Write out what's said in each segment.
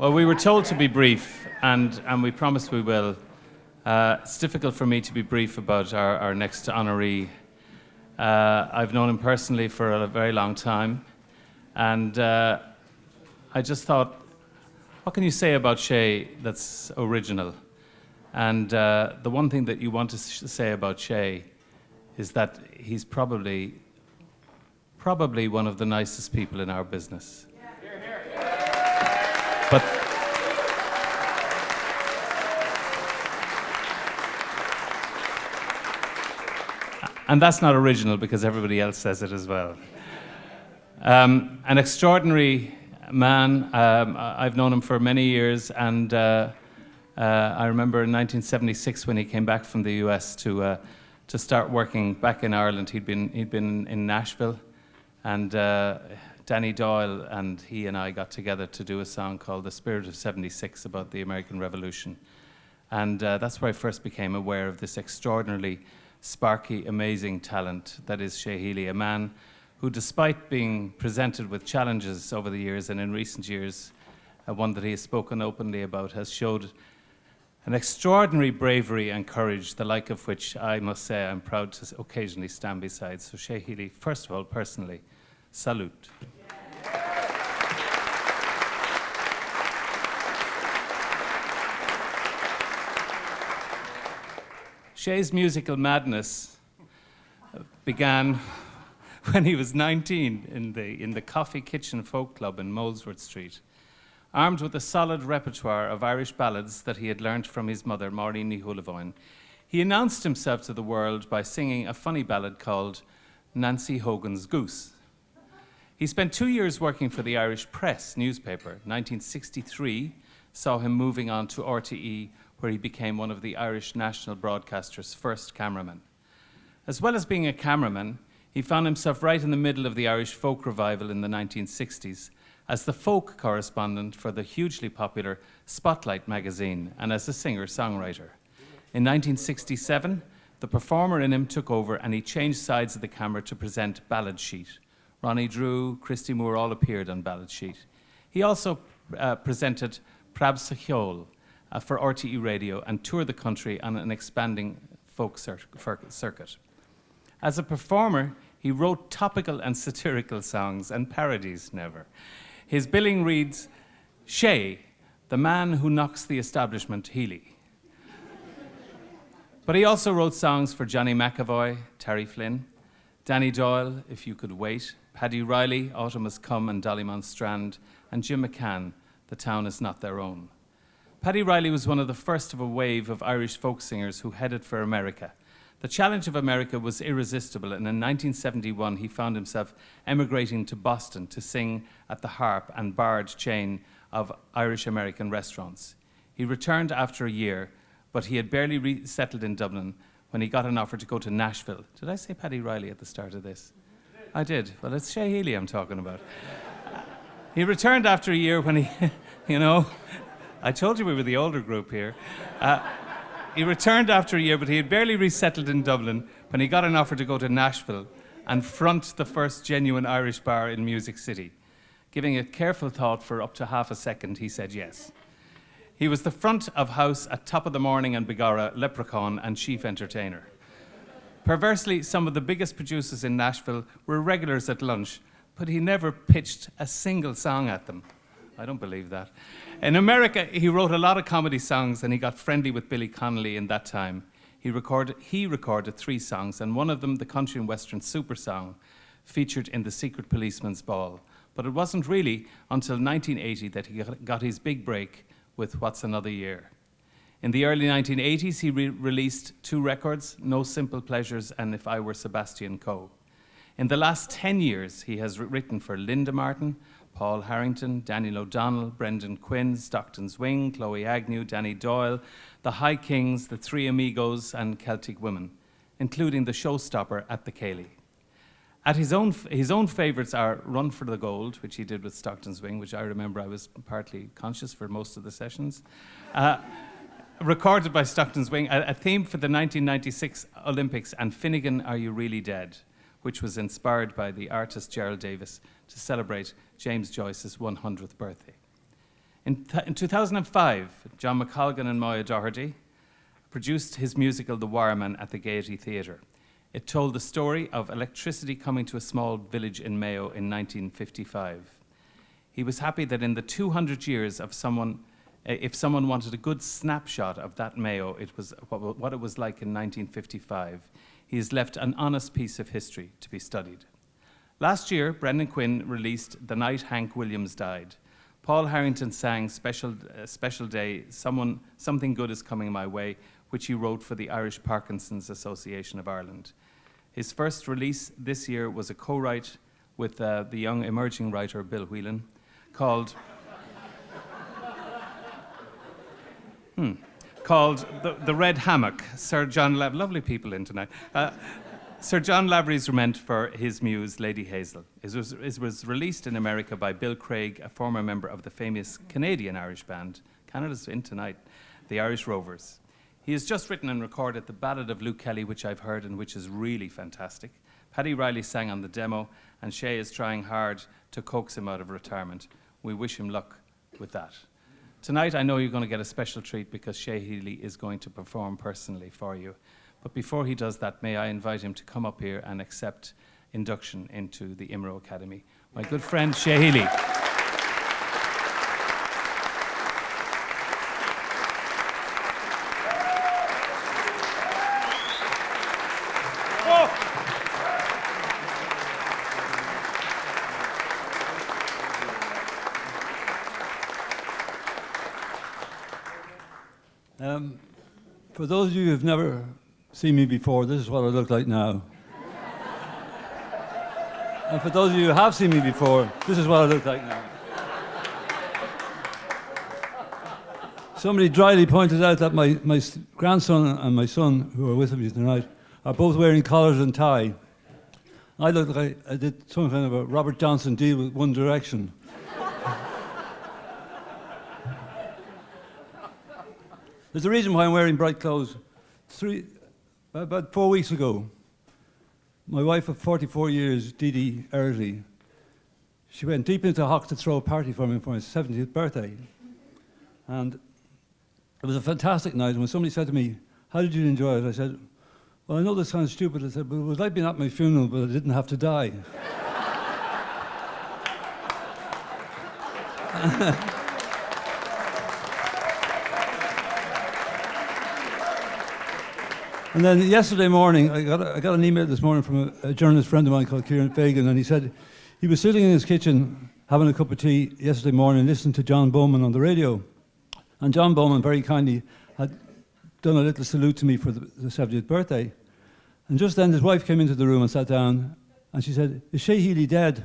Well, we were told to be brief, and we promised we will. It's difficult for me to be brief about our next honoree. I've known him personally for a very long time, and I just thought, what can you say about Shay that's original? And the one thing that you want to say about Shay is that he's probably one of the nicest people in our business. But and that's not original because everybody else says it as well. An extraordinary man. I've known him for many years, and I remember in 1976 when he came back from the US to start working back in Ireland. He'd been in Nashville, and Danny Doyle and he and I got together to do a song called "The Spirit of '76" about the American Revolution, and that's where I first became aware of this extraordinarily sparky, amazing talent that is Shay Healy, a man who, despite being presented with challenges over the years, and in recent years, one that he has spoken openly about, has showed an extraordinary bravery and courage, the like of which I must say I'm proud to occasionally stand beside. So Shay Healy, first of all, personally, salute. Shay's musical madness began when he was 19 in the Coffee Kitchen Folk Club in Molesworth Street. Armed with a solid repertoire of Irish ballads that he had learnt from his mother, Maureen Ní Thuilleabháin, he announced himself to the world by singing a funny ballad called Nancy Hogan's Goose. He spent 2 years working for the Irish Press newspaper. 1963 saw him moving on to RTE, where he became one of the Irish national broadcaster's first cameramen. As well as being a cameraman, he found himself right in the middle of the Irish folk revival in the 1960s as the folk correspondent for the hugely popular Spotlight magazine and as a singer-songwriter. In 1967, the performer in him took over and he changed sides of the camera to present Ballad Sheet. Ronnie Drew, Christy Moore all appeared on Ballad Sheet. He also presented Prab Sachiol for RTE Radio and toured the country on an expanding folk circuit. As a performer, he wrote topical and satirical songs and parodies, never. His billing reads, Shay, the man who knocks the establishment Healy. But he also wrote songs for Johnny McAvoy, Terry Flynn, Danny Doyle, If You Could Wait, Paddy Riley, Autumn Has Come and Dollymount Strand, and Jim McCann, The Town Is Not Their Own. Paddy Riley was one of the first of a wave of Irish folk singers who headed for America. The challenge of America was irresistible, and in 1971 he found himself emigrating to Boston to sing at the Harp and Bard chain of Irish-American restaurants. He returned after a year, but he had barely settled in Dublin when he got an offer to go to Nashville. Did I say Paddy Riley at the start of this? I did. Well, it's Shay Healy I'm talking about. He returned after a year when he, I told you we were the older group here. He returned after a year, but he had barely resettled in Dublin when he got an offer to go to Nashville and front the first genuine Irish bar in Music City. Giving it careful thought for up to half a second, he said yes. He was the front of house at Top of the Morning and Begorra, Leprechaun, and chief entertainer. Perversely, some of the biggest producers in Nashville were regulars at lunch, but he never pitched a single song at them. I don't believe that. In America, he wrote a lot of comedy songs and he got friendly with Billy Connolly in that time. He recorded 3 songs, and one of them, the country and western super song, featured in The Secret Policeman's Ball. But it wasn't really until 1980 that he got his big break with What's Another Year. In the early 1980s, he released 2 records, No Simple Pleasures and If I Were Sebastian Coe. In the last 10 years, he has written for Linda Martin, Paul Harrington, Daniel O'Donnell, Brendan Quinn, Stockton's Wing, Chloe Agnew, Danny Doyle, The High Kings, The Three Amigos, and Celtic Women, including the showstopper at the Cayley. At his own favourites are Run for the Gold, which he did with Stockton's Wing, which I remember I was partly conscious for most of the sessions, recorded by Stockton's Wing, a theme for the 1996 Olympics, and Finnegan, Are You Really Dead?, which was inspired by the artist Gerald Davis to celebrate James Joyce's 100th birthday. In 2005, John McColgan and Moya Doherty produced his musical The Wireman at the Gaiety Theatre. It told the story of electricity coming to a small village in Mayo in 1955. He was happy that in the 200 years of if someone wanted a good snapshot of that Mayo, it was what it was like in 1955. He has left an honest piece of history to be studied. Last year, Brendan Quinn released The Night Hank Williams Died. Paul Harrington sang Special Day, Something Good Is Coming My Way, which he wrote for the Irish Parkinson's Association of Ireland. His first release this year was a co-write with the young emerging writer Bill Whelan called The Red Hammock. Sir John lovely people in tonight. Sir John Lavery's lament for his muse, Lady Hazel. It was released in America by Bill Craig, a former member of the famous Canadian Irish band, Canada's in tonight, the Irish Rovers. He has just written and recorded the Ballad of Luke Kelly, which I've heard and which is really fantastic. Paddy Riley sang on the demo, and Shay is trying hard to coax him out of retirement. We wish him luck with that. Tonight, I know you're going to get a special treat because Shay Healy is going to perform personally for you. But before he does that, may I invite him to come up here and accept induction into the IMRO Academy. My good friend, Shay Healy. For those of you who've never seen me before, this is what I look like now. And for those of you who have seen me before, this is what I look like now. Somebody dryly pointed out that my grandson and my son, who are with me tonight, are both wearing collars and tie. I look like I did some kind of a Robert Johnson deal with One Direction. There's a reason why I'm wearing bright clothes. About 4 weeks ago, my wife of 44 years, Dee Dee Early, she went deep into Hock to throw a party for me for my 70th birthday. And it was a fantastic night. And when somebody said to me, "How did you enjoy it?" I said, "Well, I know this sounds stupid." I said, "But it was like being at my funeral, but I didn't have to die." And then yesterday morning, I got an email this morning from a journalist friend of mine called Kieran Fagan, and he said he was sitting in his kitchen having a cup of tea yesterday morning, listening to John Bowman on the radio. And John Bowman very kindly had done a little salute to me for the 70th birthday. And just then his wife came into the room and sat down, and she said, "Is Shay Healy dead?"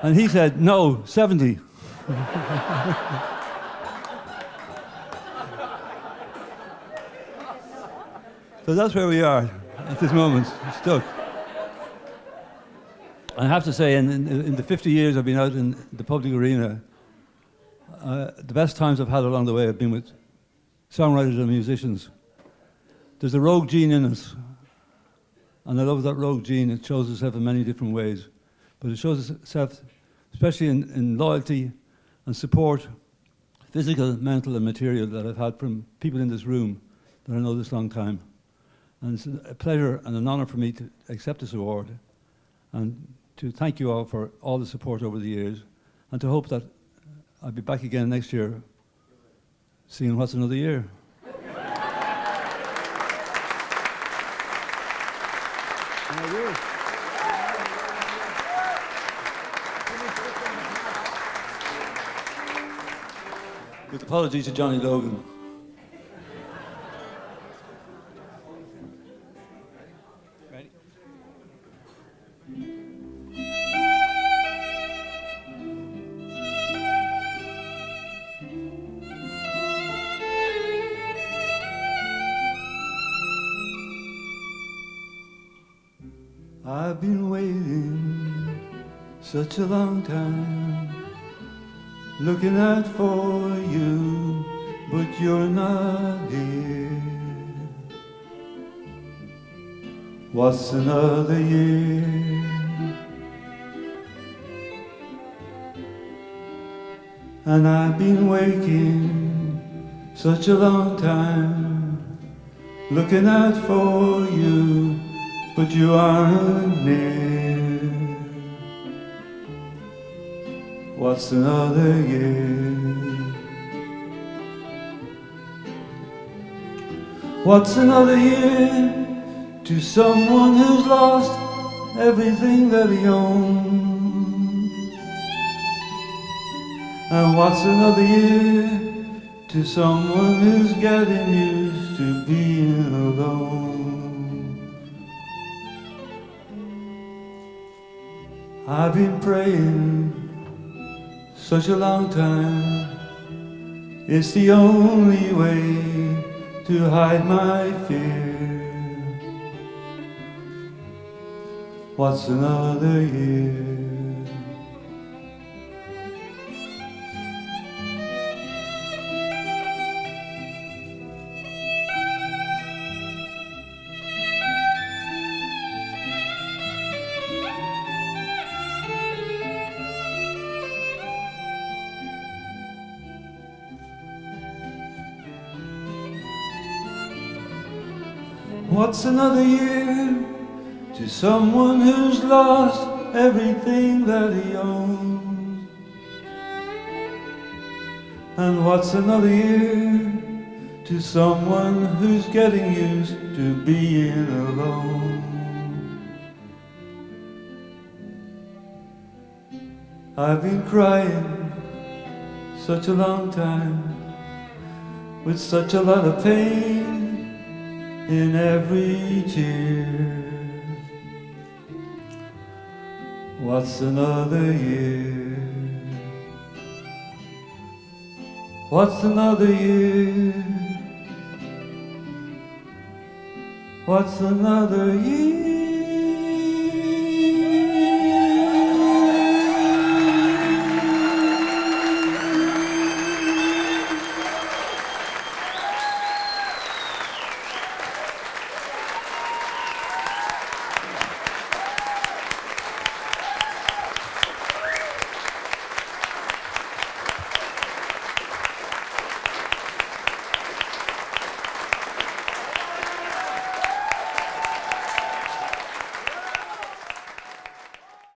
And he said, "No, 70. So that's where we are at this moment, stuck. I have to say, in the 50 years I've been out in the public arena, the best times I've had along the way have been with songwriters and musicians. There's a rogue gene in us, and I love that rogue gene. It shows itself in many different ways, but it shows itself especially in loyalty and support, physical, mental, and material, that I've had from people in this room that I know this long time. And it's a pleasure and an honor for me to accept this award, and to thank you all for all the support over the years, and to hope that I'll be back again next year seeing what's another year. With apologies to Johnny Logan. I've been waiting such a long time, looking out for you, but you're not here. What's another year? And I've been waking such a long time, looking out for you, but you aren't near. What's another year? What's another year to someone who's lost everything that he owns? And what's another year to someone who's getting used to being alone? I've been praying such a long time, it's the only way to hide my fear. What's another year? What's another year to someone who's lost everything that he owns? And what's another year to someone who's getting used to being alone? I've been crying such a long time, with such a lot of pain in every tear. What's another year? What's another year? What's another year?